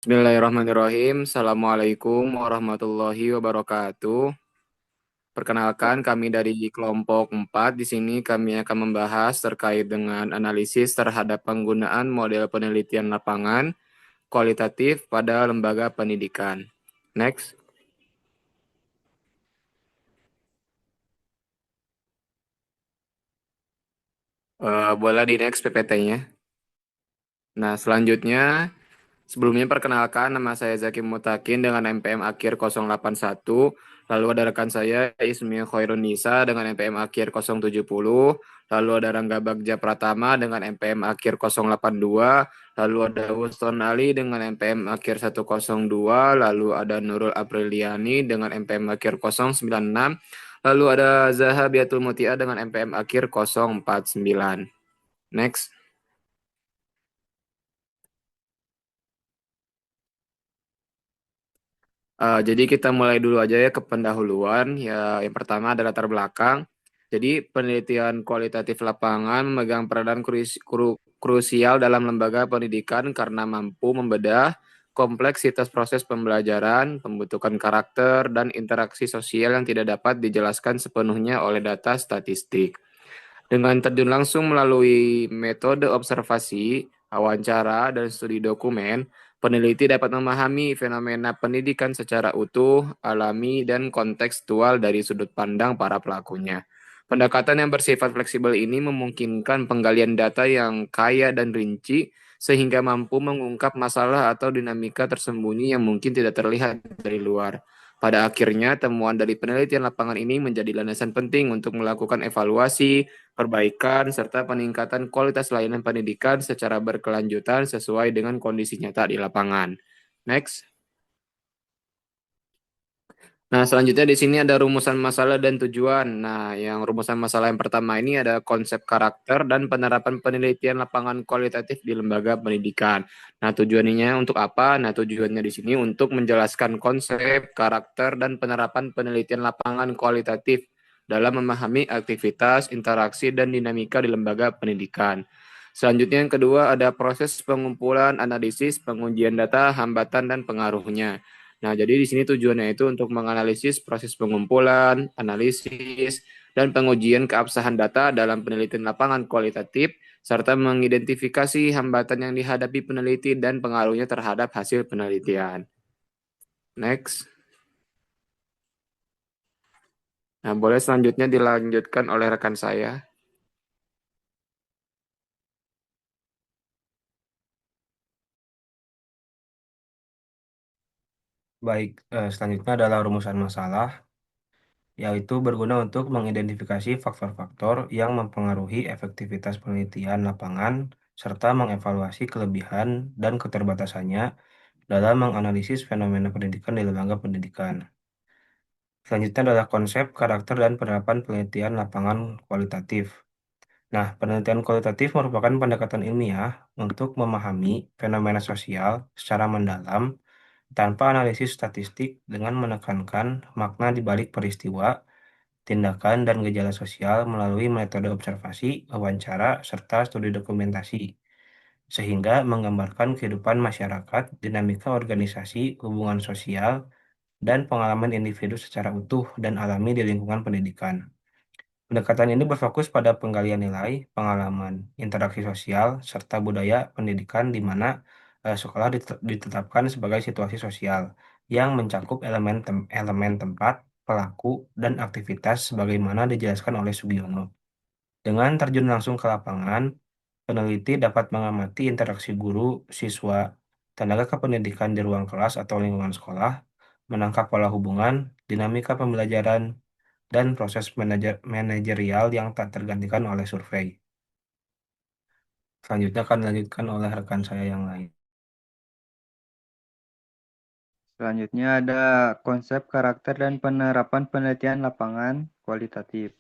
Bismillahirrahmanirrahim. Assalamualaikum warahmatullahi wabarakatuh. Perkenalkan, kami dari kelompok 4. Di sini kami akan membahas terkait dengan analisis terhadap penggunaan model penelitian lapangan kualitatif pada lembaga pendidikan. Next. Boleh di next PPT-nya. Nah, selanjutnya sebelumnya perkenalkan, nama saya Zaki Mutakin dengan NPM akhir 081. Lalu ada rekan saya Ismi Khairun Nisa dengan NPM akhir 070. Lalu ada Rangga Bagja Pratama dengan NPM akhir 082. Lalu ada Wuston Ali dengan NPM akhir 102. Lalu ada Nurul Apriliani dengan NPM akhir 096. Lalu ada Zahabiatul Mutia dengan NPM akhir 049. Next. Jadi kita mulai dulu aja ya ke pendahuluan. Ya, yang pertama adalah latar belakang. Jadi penelitian kualitatif lapangan memegang peranan krusial dalam lembaga pendidikan karena mampu membedah kompleksitas proses pembelajaran, pembentukan karakter, dan interaksi sosial yang tidak dapat dijelaskan sepenuhnya oleh data statistik. Dengan terjun langsung melalui metode observasi, wawancara, dan studi dokumen, peneliti dapat memahami fenomena pendidikan secara utuh, alami, dan kontekstual dari sudut pandang para pelakunya. Pendekatan yang bersifat fleksibel ini memungkinkan penggalian data yang kaya dan rinci, sehingga mampu mengungkap masalah atau dinamika tersembunyi yang mungkin tidak terlihat dari luar. Pada akhirnya, temuan dari penelitian lapangan ini menjadi landasan penting untuk melakukan evaluasi, perbaikan, serta peningkatan kualitas layanan pendidikan secara berkelanjutan sesuai dengan kondisi nyata di lapangan. Next. Nah, selanjutnya di sini ada rumusan masalah dan tujuan. Nah, yang rumusan masalah yang pertama ini ada konsep karakter dan penerapan penelitian lapangan kualitatif di lembaga pendidikan. Nah, tujuannya untuk apa? Nah, tujuannya di sini untuk menjelaskan konsep, karakter, dan penerapan penelitian lapangan kualitatif dalam memahami aktivitas, interaksi, dan dinamika di lembaga pendidikan. Selanjutnya yang kedua ada proses pengumpulan, analisis, pengujian data, hambatan, dan pengaruhnya. Nah, jadi di sini tujuannya itu untuk menganalisis proses pengumpulan, analisis, dan pengujian keabsahan data dalam penelitian lapangan kualitatif, serta mengidentifikasi hambatan yang dihadapi peneliti dan pengaruhnya terhadap hasil penelitian. Next. Nah, boleh selanjutnya dilanjutkan oleh rekan saya. Baik, selanjutnya adalah rumusan masalah, yaitu berguna untuk mengidentifikasi faktor-faktor yang mempengaruhi efektivitas penelitian lapangan, serta mengevaluasi kelebihan dan keterbatasannya dalam menganalisis fenomena pendidikan di lembaga pendidikan. Selanjutnya adalah konsep, karakter, dan penerapan penelitian lapangan kualitatif. Nah, penelitian kualitatif merupakan pendekatan ilmiah untuk memahami fenomena sosial secara mendalam tanpa analisis statistik dengan menekankan makna di balik peristiwa, tindakan, dan gejala sosial melalui metode observasi, wawancara, serta studi dokumentasi, sehingga menggambarkan kehidupan masyarakat, dinamika organisasi, hubungan sosial, dan pengalaman individu secara utuh dan alami di lingkungan pendidikan. Pendekatan ini berfokus pada penggalian nilai, pengalaman, interaksi sosial, serta budaya pendidikan di mana sekolah ditetapkan sebagai situasi sosial yang mencakup elemen tempat, pelaku, dan aktivitas sebagaimana dijelaskan oleh Sugiono. Dengan terjun langsung ke lapangan, peneliti dapat mengamati interaksi guru, siswa, tenaga kependidikan di ruang kelas atau lingkungan sekolah, menangkap pola hubungan, dinamika pembelajaran, dan proses manajerial yang tak tergantikan oleh survei. Selanjutnya akan dilanjutkan oleh rekan saya yang lain. Selanjutnya ada konsep karakter dan penerapan penelitian lapangan kualitatif.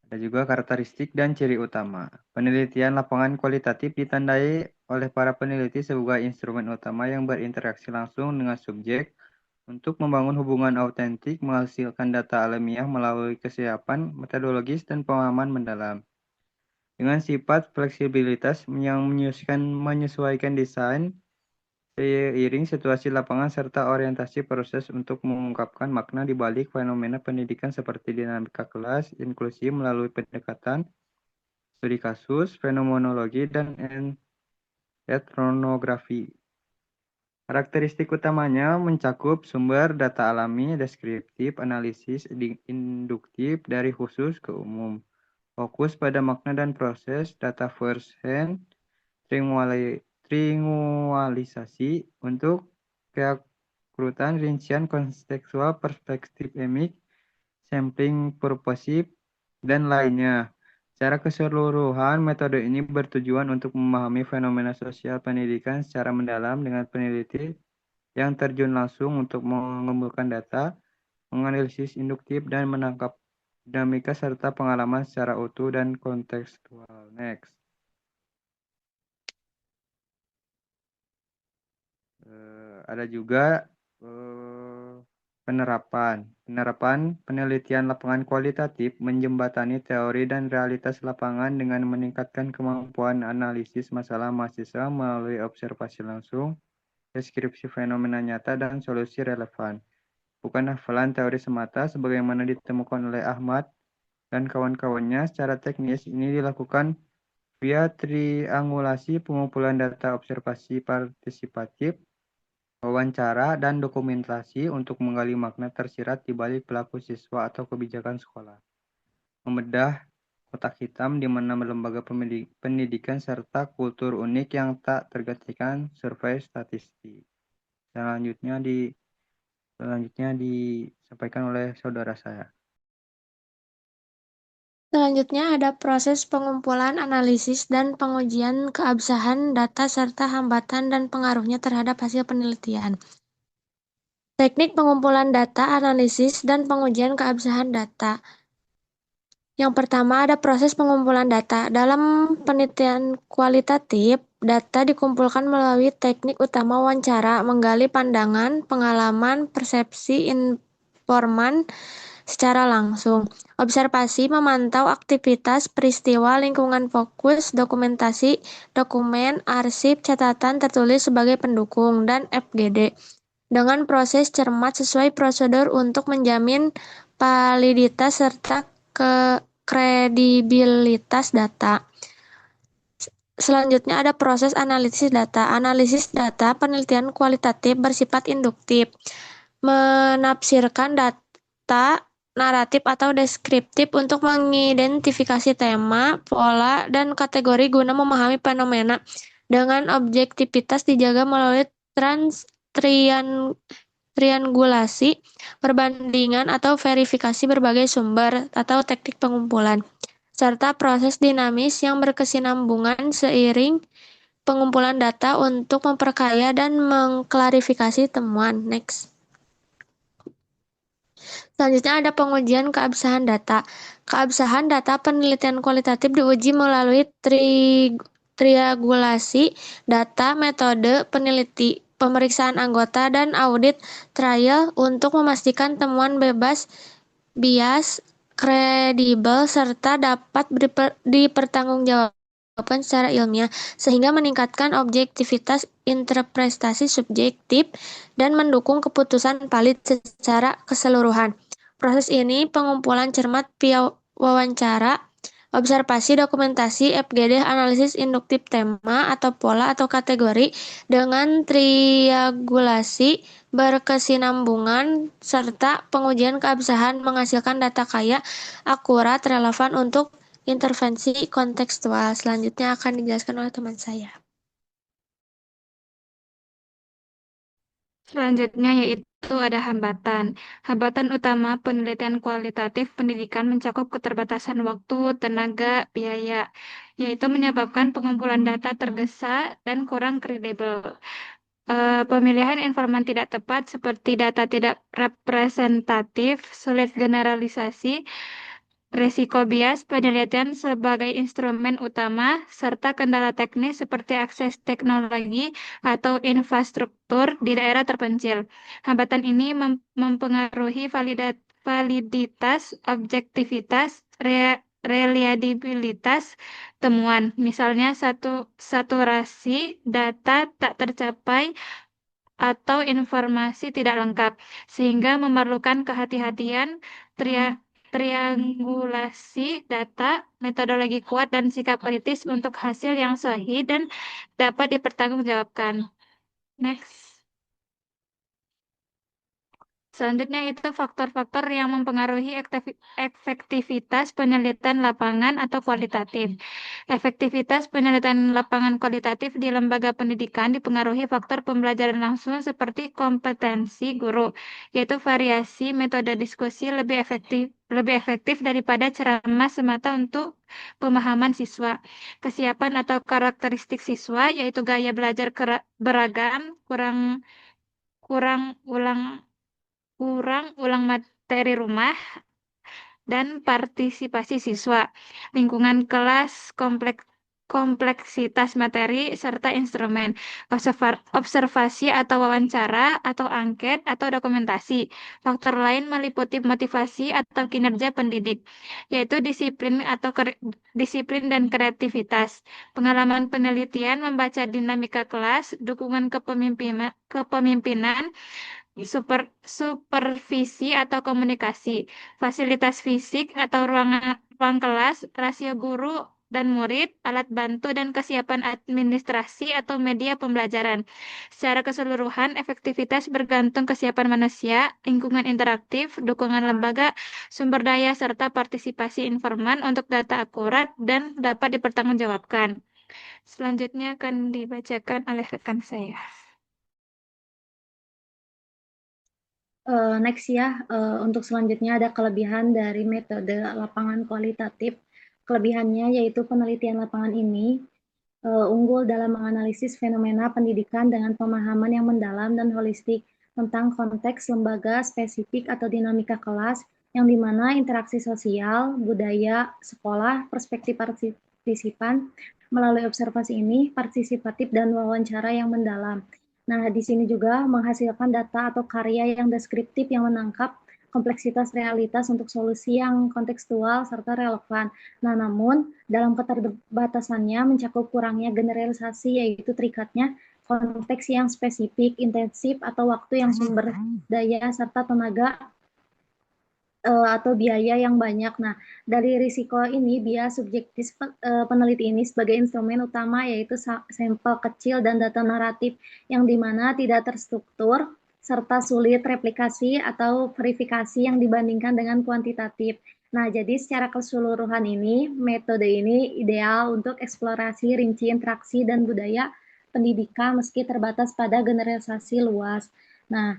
Ada juga karakteristik dan ciri utama. Penelitian lapangan kualitatif ditandai oleh para peneliti sebagai instrumen utama yang berinteraksi langsung dengan subjek untuk membangun hubungan autentik, menghasilkan data alamiah melalui kesiapan metodologis dan pemahaman mendalam. Dengan sifat fleksibilitas yang menyesuaikan desain seiring situasi lapangan serta orientasi proses untuk mengungkapkan makna di balik fenomena pendidikan seperti dinamika kelas, inklusi melalui pendekatan, studi kasus, fenomenologi, dan etnografi. Karakteristik utamanya mencakup sumber data alami, deskriptif, analisis, induktif dari khusus ke umum, fokus pada makna dan proses, data first hand, tringualisasi untuk keakurasan, rincian kontekstual, perspektif emik, sampling purposive, dan lainnya. Secara keseluruhan, metode ini bertujuan untuk memahami fenomena sosial pendidikan secara mendalam dengan peneliti yang terjun langsung untuk mengumpulkan data, menganalisis induktif, dan menangkap dinamika serta pengalaman secara utuh dan kontekstual. Next. Ada juga penerapan. Penerapan penelitian lapangan kualitatif menjembatani teori dan realitas lapangan dengan meningkatkan kemampuan analisis masalah mahasiswa melalui observasi langsung, deskripsi fenomena nyata, dan solusi relevan. Bukan hafalan teori semata sebagaimana ditemukan oleh Ahmad dan kawan-kawannya. Secara teknis ini dilakukan via triangulasi pengumpulan data observasi partisipatif, wawancara, dan dokumentasi untuk menggali makna tersirat di balik perilaku siswa atau kebijakan sekolah. Membedah kotak hitam di mana lembaga pendidikan serta kultur unik yang tak tergantikan survei statistik. Selanjutnya disampaikan oleh saudara saya. Selanjutnya ada proses pengumpulan, analisis, dan pengujian keabsahan data serta hambatan dan pengaruhnya terhadap hasil penelitian. Teknik pengumpulan data, analisis, dan pengujian keabsahan data. Yang pertama ada proses pengumpulan data. Dalam penelitian kualitatif, data dikumpulkan melalui teknik utama wawancara, menggali pandangan, pengalaman, persepsi informan secara langsung. Observasi memantau aktivitas, peristiwa, lingkungan fokus, dokumentasi, dokumen, arsip, catatan tertulis sebagai pendukung, dan FGD. Dengan proses cermat sesuai prosedur untuk menjamin validitas serta kredibilitas data. Selanjutnya ada proses analisis data. Analisis data penelitian kualitatif bersifat induktif, menafsirkan data naratif atau deskriptif untuk mengidentifikasi tema, pola, dan kategori guna memahami fenomena. Dengan objektivitas dijaga melalui triangulasi, perbandingan atau verifikasi berbagai sumber atau teknik pengumpulan, serta proses dinamis yang berkesinambungan seiring pengumpulan data untuk memperkaya dan mengklarifikasi temuan. Next. Selanjutnya ada pengujian keabsahan data. Keabsahan data penelitian kualitatif diuji melalui triangulasi data, metode peneliti, pemeriksaan anggota, dan audit trial untuk memastikan temuan bebas bias, kredibel, serta dapat dipertanggungjawabkan secara ilmiah, sehingga meningkatkan objektivitas interpretasi subjektif dan mendukung keputusan valid secara keseluruhan. Proses ini pengumpulan cermat via wawancara, observasi, dokumentasi, FGD, analisis induktif tema atau pola atau kategori dengan triangulasi berkesinambungan serta pengujian keabsahan menghasilkan data kaya, akurat, relevan untuk intervensi kontekstual. Selanjutnya akan dijelaskan oleh teman saya. Selanjutnya yaitu ada hambatan. Hambatan utama penelitian kualitatif pendidikan mencakup keterbatasan waktu, tenaga, biaya, yaitu menyebabkan pengumpulan data tergesa dan kurang kredibel. Pemilihan informan tidak tepat seperti data tidak representatif, sulit generalisasi, risiko bias penelitian sebagai instrumen utama, serta kendala teknis seperti akses teknologi atau infrastruktur di daerah terpencil. Hambatan ini mempengaruhi validitas, objektivitas, reliabilitas temuan. Misalnya saturasi data tak tercapai atau informasi tidak lengkap, sehingga memerlukan kehati-hatian, triangulasi data, metodologi kuat, dan sikap kritis untuk hasil yang sahih dan dapat dipertanggungjawabkan. Next. Selanjutnya itu faktor-faktor yang mempengaruhi efektivitas penelitian lapangan atau kualitatif. Efektivitas penelitian lapangan kualitatif di lembaga pendidikan dipengaruhi faktor pembelajaran langsung seperti kompetensi guru, yaitu variasi metode diskusi lebih efektif daripada ceramah semata untuk pemahaman siswa. Kesiapan atau karakteristik siswa, yaitu gaya belajar beragam, kurang ulang materi rumah, dan partisipasi siswa, lingkungan kelas, kompleksitas materi, serta instrumen, observasi atau wawancara, atau angket, atau dokumentasi. Faktor lain meliputi motivasi atau kinerja pendidik, yaitu disiplin dan kreativitas, pengalaman penelitian, membaca dinamika kelas, dukungan kepemimpinan, supervisi atau komunikasi, fasilitas fisik atau ruang kelas, rasio guru dan murid, alat bantu dan kesiapan administrasi atau media pembelajaran. Secara keseluruhan, efektivitas bergantung kesiapan manusia, lingkungan interaktif, dukungan lembaga, sumber daya, serta partisipasi informan untuk data akurat dan dapat dipertanggungjawabkan. Selanjutnya akan dibacakan oleh rekan saya. Next ya, untuk selanjutnya ada kelebihan dari metode lapangan kualitatif. Kelebihannya yaitu penelitian lapangan ini unggul dalam menganalisis fenomena pendidikan dengan pemahaman yang mendalam dan holistik tentang konteks lembaga spesifik atau dinamika kelas, yang dimana interaksi sosial, budaya, sekolah, perspektif partisipan melalui observasi ini partisipatif dan wawancara yang mendalam. Nah, di sini juga menghasilkan data atau karya yang deskriptif yang menangkap kompleksitas realitas untuk solusi yang kontekstual serta relevan. Nah, namun dalam keterbatasannya mencakup kurangnya generalisasi, yaitu terikatnya konteks yang spesifik, intensif, atau waktu yang sumber daya serta tenaga atau biaya yang banyak. Nah, dari risiko ini, bias subjektif peneliti ini sebagai instrumen utama yaitu sampel kecil dan data naratif yang dimana tidak terstruktur serta sulit replikasi atau verifikasi yang dibandingkan dengan kuantitatif. Nah, jadi secara keseluruhan ini, metode ini ideal untuk eksplorasi rinci interaksi dan budaya pendidikan meski terbatas pada generalisasi luas. Nah,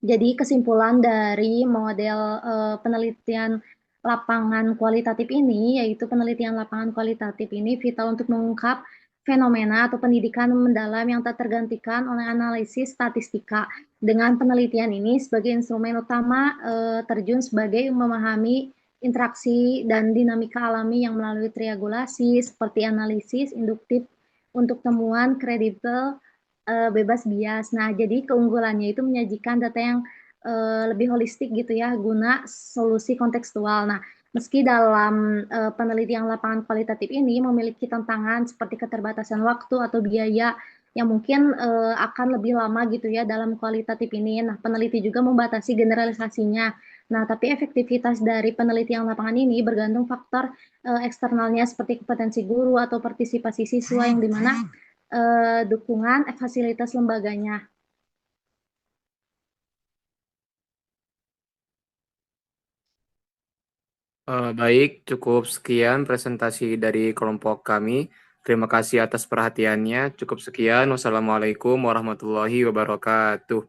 jadi kesimpulan dari model penelitian lapangan kualitatif ini, yaitu penelitian lapangan kualitatif ini vital untuk mengungkap fenomena atau pendidikan mendalam yang tak tergantikan oleh analisis statistika. Dengan penelitian ini sebagai instrumen utama terjun sebagai memahami interaksi dan dinamika alami yang melalui triangulasi seperti analisis induktif untuk temuan kredibel bebas bias. Nah, jadi keunggulannya itu menyajikan data yang lebih holistik gitu ya, guna solusi kontekstual. Nah, meski dalam penelitian lapangan kualitatif ini memiliki tantangan seperti keterbatasan waktu atau biaya yang mungkin akan lebih lama gitu ya dalam kualitatif ini. Nah, peneliti juga membatasi generalisasinya. Nah, tapi efektivitas dari penelitian lapangan ini bergantung faktor eksternalnya seperti kompetensi guru atau partisipasi siswa yang dimana dukungan fasilitas lembaganya. Baik, cukup sekian presentasi dari kelompok kami. Terima kasih atas perhatiannya. Cukup sekian. Wassalamualaikum warahmatullahi wabarakatuh.